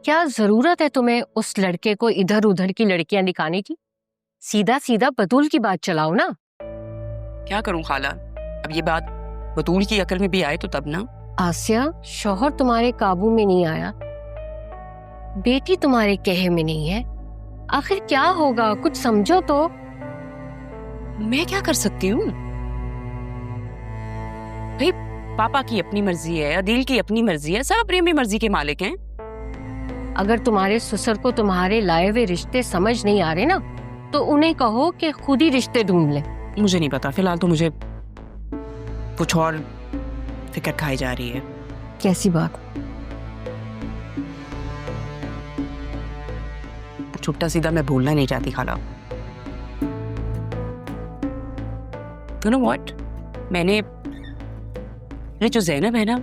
क्या जरूरत है तुम्हें उस लड़के को इधर उधर की लड़कियां दिखाने की? सीधा सीधा बतूल की बात चलाओ ना। क्या करूं खाला, अब ये बात बतूल की अकल में भी आए तो तब ना। आसिया, शौहर तुम्हारे काबू में नहीं आया, बेटी तुम्हारे कहे में नहीं है, आखिर क्या होगा? कुछ समझो तो। मैं क्या कर सकती हूँ भाई, पापा की अपनी मर्जी है, अदील की अपनी मर्जी है, सब अपनी अपनी मर्जी के मालिक हैं। अगर तुम्हारे ससुर को तुम्हारे लाए हुए रिश्ते समझ नहीं आ रहे ना, तो उन्हें कहो कि खुद ही रिश्ते ढूंढ ले। मुझे नहीं पता, फिलहाल तो मुझे कुछ और फिक्र खाई जा रही है। कैसी बात? छुट्टा सीधा मैं भूलना नहीं चाहती खाला। You know what? मैंने ये जो जैनब है ना,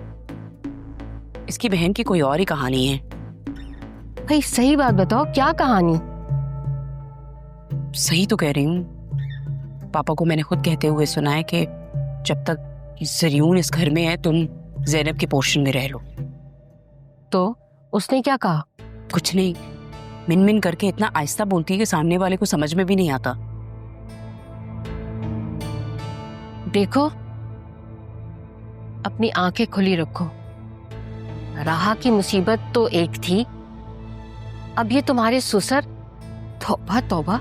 इसकी बहन की कोई और ही कहानी है। भाई सही बात बताओ, क्या कहानी? सही तो कह रही हूँ, पापा को मैंने खुद कहते हुए सुना है कि जब तक ज़रियून इस घर में है तुम जैनब के पोर्शन में रह लो। तो उसने क्या कहा? कुछ नहीं, मिन मिन करके इतना आहिस्ता बोलती है कि सामने वाले को समझ में भी नहीं आता। देखो, अपनी आंखें खुली रखो। राहा की मुसीबत तो एक थी, अब ये तुम्हारे ससुर। तौबा तौबा,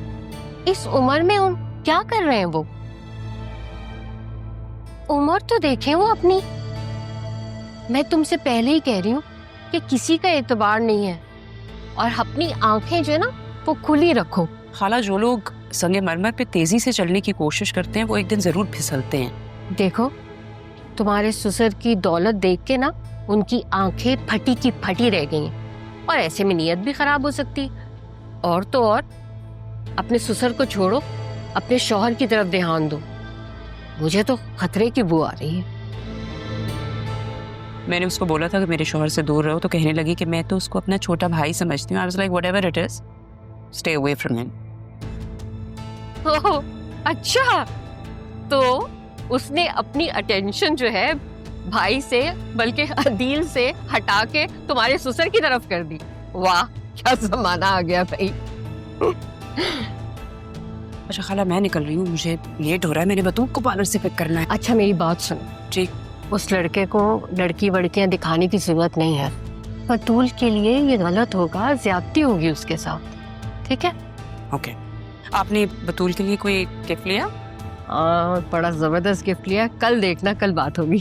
इस उम्र में क्या कर रहे हैं वो? उम्र तो देखें वो अपनी। मैं तुमसे पहले ही कह रही हूँ कि किसी का एतबार नहीं है, और अपनी आंखें जो है ना वो खुली रखो। खाला, जो लोग संगे मरमर पे तेजी से चलने की कोशिश करते हैं वो एक दिन जरूर फिसलते हैं। देखो, तुम्हारे ससुर की दौलत देख के ना उनकी आंखें फटी की फटी रह गई हैं, और ऐसे में नीयत भी खराब हो सकती। और तो और, अपने ससुर को छोड़ो, अपने शौहर की तरफ ध्यान दो। मुझे तो खतरे की बू आ रही है। मैंने उसको बोला था कि मेरे शौहर से दूर रहो, तो कहने लगी कि मैं तो उसको अपना छोटा भाई समझती हूँ। I was like whatever it is, stay away from him. ओह, अच्छा, तो उसने अपनी अटेंशन जो है भाई से बल्कि अदील से हटा के तुम्हारे ससुर की तरफ कर दी। वाह, क्या जमाना आ गया भाई। अच्छा खाला, मैं निकल रही हूँ, मुझे लेट हो रहा है, मेरे बतूल को पार्लर से पिक करना है। अच्छा मेरी बात सुनो जी। उस लड़के को लड़की वड़कियां दिखाने की जरूरत नहीं है। बतूल के लिए ये गलत होगा, ज्यादती होगी उसके साथ। ठीक है? ओके। आपने बतूल के लिए कोई गिफ्ट लिया? बड़ा जबरदस्त गिफ्ट लिया। कल देखना, कल बात होगी।